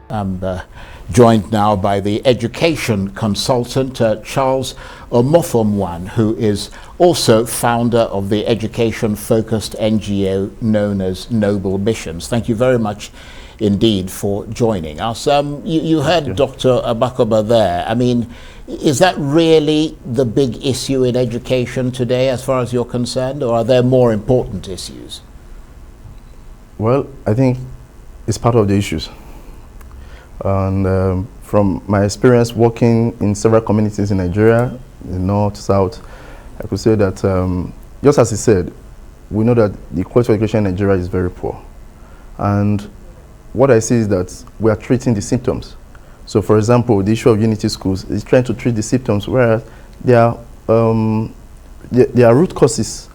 I'm joined now by the education consultant, Charles Omofomwan, who is also founder of the education-focused NGO known as Noble Missions. Thank you very much indeed for joining us. You heard Dr. Abakoba there. I mean, is that really the big issue in education today as far as you're concerned, or are there more important issues? Well, I think it's part of the issues. And from my experience working in several communities in Nigeria, the north, south, I could say that, just as he said, we know that the quality of education in Nigeria is very poor. And what I see is that we are treating the symptoms. So, for example, the issue of unity schools is trying to treat the symptoms, whereas there are root causes.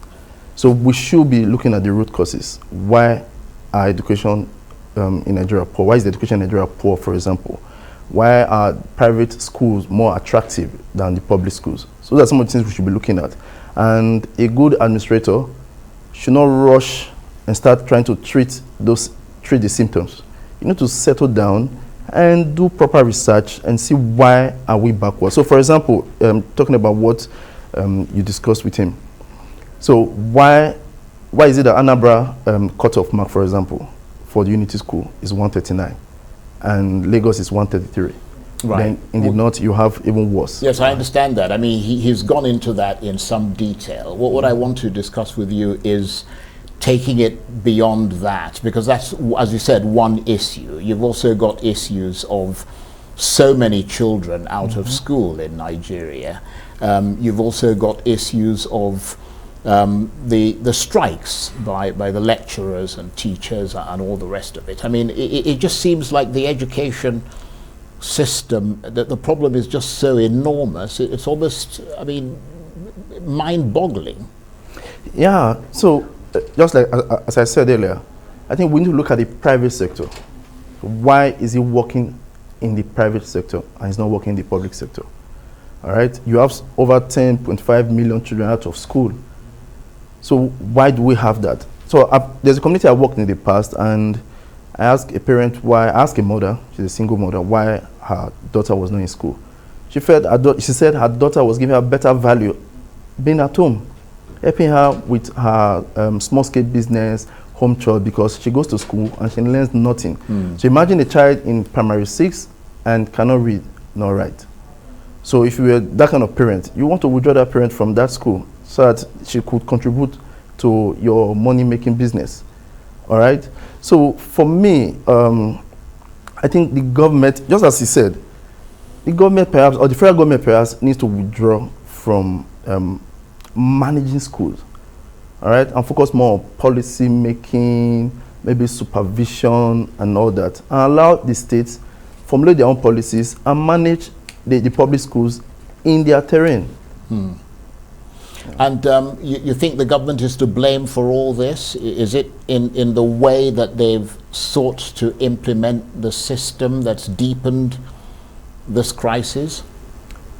So we should be looking at the root causes. Why are education in Nigeria poor? Why is the education in Nigeria poor, for example? Why are private schools more attractive than the public schools? So that's some of the things we should be looking at. And a good administrator should not rush and start trying to treat the symptoms. You need to settle down and do proper research and see why are we backward. So for example, talking about what you discussed with him. So why is it that Anambra cutoff mark, for example, for the Unity School is 139 and Lagos is 133? Right. Then in the north you have even worse. Yes, I understand that. I mean, he's gone into that in some detail. What I want to discuss with you is taking it beyond that, because that's, as you said, one issue. You've also got issues of so many children out of school in Nigeria. You've also got issues of the strikes by the lecturers and teachers and all the rest of it. I mean, it just seems like the education system, that the problem is just so enormous. It's almost, I mean, mind-boggling. Yeah, so just like as I said earlier, I think we need to look at the private sector. Why is it working in the private sector and it's not working in the public sector? All right, you have over 10.5 million children out of school. So why do we have that? So there's a community I worked in the past, and I asked a parent why. I asked a mother, she's a single mother, why her daughter was not in school. She said her daughter was giving her better value being at home, helping her with her small-scale business, home chore, because she goes to school and she learns nothing. So imagine a child in primary 6 and cannot read nor write. So if you were that kind of parent, you want to withdraw that parent from that school so that she could contribute to your money-making business. All right? So for me, I think the government, just as he said, the government perhaps, or the federal government perhaps, needs to withdraw from managing schools, all right, and focus more on policy making, maybe supervision and all that, and allow the states formulate their own policies and manage the public schools in their terrain. And you think the government is to blame for all this? Is it in the way that they've sought to implement the system that's deepened this crisis?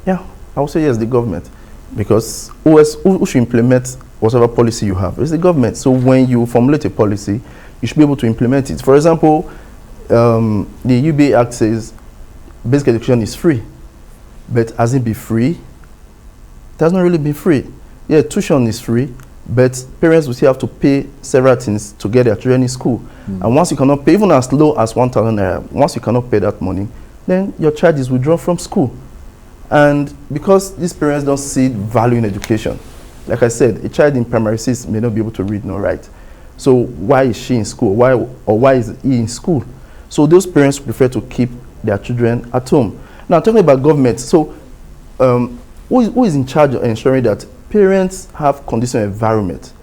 Yeah, I would say yes, the government. Because who should implement whatever policy you have? It's the government. So when you formulate a policy, you should be able to implement it. For example, the UBA Act says basic education is free. But has it been free? It has not really been free. Yeah, tuition is free, but parents will still have to pay several things to get their children in school. And once you cannot pay, even as low as 1,000 naira, once you cannot pay that money, then your child is withdrawn from school. And because these parents don't see value in education, like I said, a child in primary 6 may not be able to read nor write. So why is she in school? Why is he in school? So those parents prefer to keep their children at home. Now, talking about government, so who is in charge of ensuring that parents have conducive environment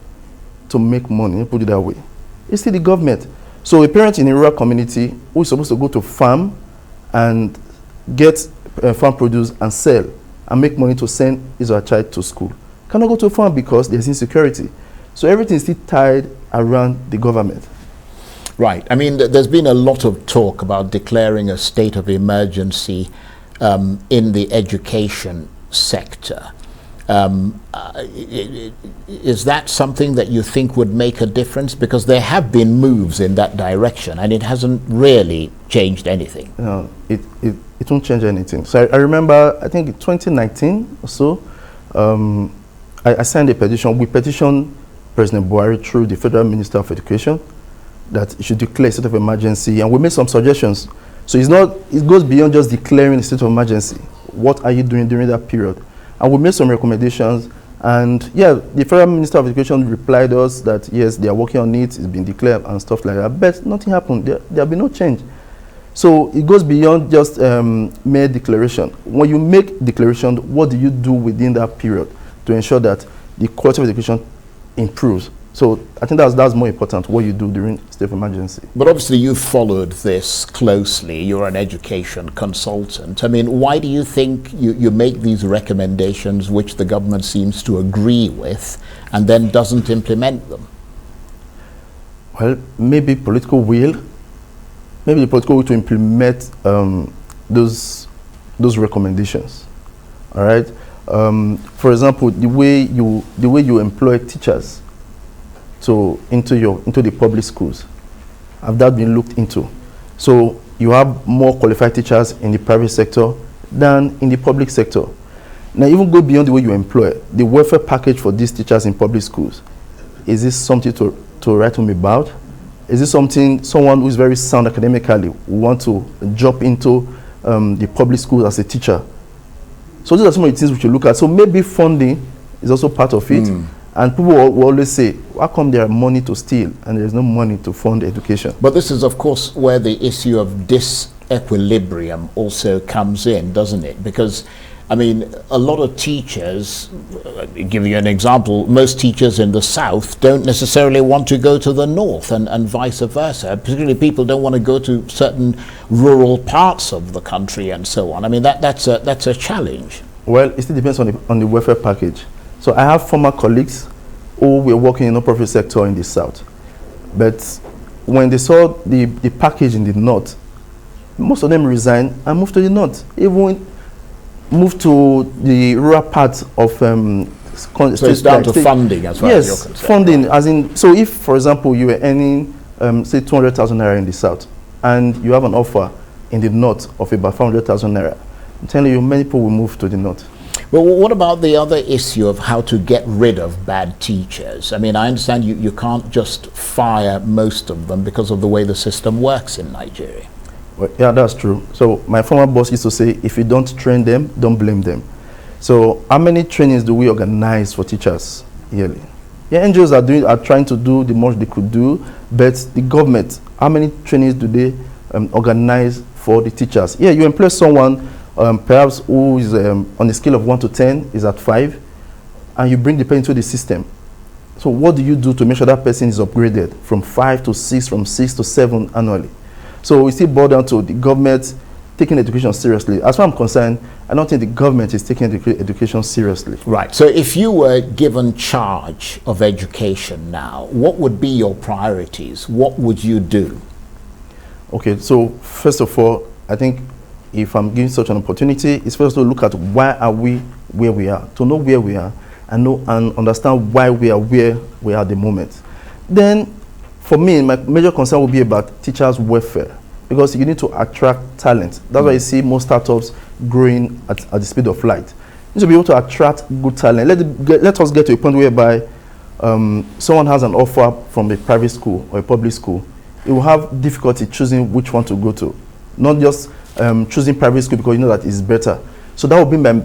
to make money, put it that way? It's still the government. So a parent in a rural community who is supposed to go to farm and get farm produce and sell and make money to send his or her child to school cannot go to a farm because there's insecurity. So everything is still tied around the government. Right. I mean, there's been a lot of talk about declaring a state of emergency in the education sector. Is that something that you think would make a difference? Because there have been moves in that direction, and it hasn't really changed anything. No, it won't change anything. So I remember, I think in 2019 or so, I signed a petition. We petitioned President Buhari through the Federal Minister of Education that he should declare a state of emergency, and we made some suggestions. So it goes beyond just declaring a state of emergency. What are you doing during that period? And we made some recommendations, and yeah, the Federal Minister of Education replied us that yes, they are working on it, it's been declared and stuff like that, but nothing happened. There have been no change. So it goes beyond just mere declaration. When you make declaration, what do you do within that period to ensure that the quality of education improves? So I think that's more important, what you do during state of emergency. But obviously you've followed this closely. You're an education consultant. I mean, why do you think you make these recommendations which the government seems to agree with and then doesn't implement them? Well, maybe political will. Maybe the political will to implement those recommendations. All right. For example, the way you employ teachers into the public schools, have that been looked into? So you have more qualified teachers in the private sector than in the public sector. Now, even go beyond the way you employ the welfare package for these teachers in public schools. Is this something to write home about? Is this something someone who is very sound academically will want to jump into the public school as a teacher? So these are some of the things we should look at. So maybe funding is also part of it. And people will always say, how come there are money to steal and there's no money to fund education? But this is, of course, where the issue of disequilibrium also comes in, doesn't it? Because, I mean, a lot of teachers, I'll give you an example, most teachers in the South don't necessarily want to go to the North and vice versa. Particularly people don't want to go to certain rural parts of the country and so on. I mean, that's a challenge. Well, it still depends on the welfare package. So I have former colleagues who were working in the non-profit sector in the South. But when they saw the package in the North, most of them resigned and moved to the North. Even moved to the rural parts of so it's down to funding as far as you're concerned. Yes, funding. As in, so if, for example, you were earning, say, 200,000 naira in the South, and you have an offer in the North of about 500,000 naira, I'm telling you, many people will move to the North. Well, what about the other issue of how to get rid of bad teachers? I mean, I understand you can't just fire most of them because of the way the system works in Nigeria. Well, yeah, that's true. So my former boss used to say, if you don't train them, don't blame them. So how many trainings do we organize for teachers yearly? Yeah, NGOs are trying to do the most they could do, but the government, how many trainings do they organize for the teachers? Yeah, you employ someone perhaps who is on a scale of 1 to 10 is at 5, and you bring the person into the system. So what do you do to make sure that person is upgraded from 5 to 6, from 6 to 7 annually? So we still boil down to the government taking education seriously. As far as I'm concerned, I don't think the government is taking education seriously. Right. So if you were given charge of education now, what would be your priorities? What would you do? Okay, so first of all, I think if I'm given such an opportunity, it's first to look at why are we where we are, to know where we are and understand why we are where we are at the moment. Then, for me, my major concern will be about teachers' welfare, because you need to attract talent. That's why you see most startups growing at the speed of light. You need to be able to attract good talent. Let us get to a point whereby someone has an offer from a private school or a public school. It will have difficulty choosing which one to go to, not just choosing private school because you know that it's better. So that would be my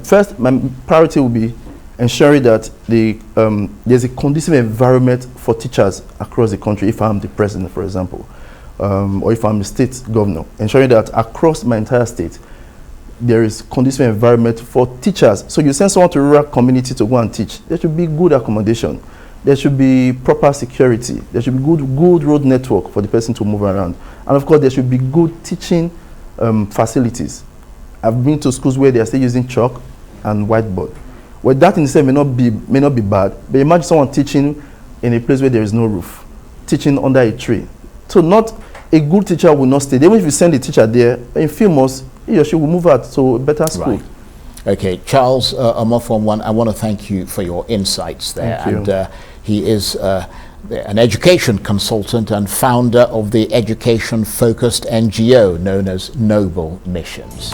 priority will be ensuring that there's a conducive environment for teachers across the country. If I'm the president, for example, or if I'm the state governor, ensuring that across my entire state there is conducive environment for teachers. So you send someone to a rural community to go and teach, there should be good accommodation, there should be proper security, there should be good road network for the person to move around, and of course there should be good teaching facilities. I've been to schools where they are still using chalk and whiteboard. Well, that in itself may not be bad, but imagine someone teaching in a place where there is no roof, teaching under a tree. So not a good teacher will not stay. Even if you send a teacher there, in few months, he or she will move out to a better school. Right. Okay, Charles Omofomwan, I want to thank you for your insights there. Thank you. And he is an education consultant and founder of the education-focused NGO known as Noble Missions.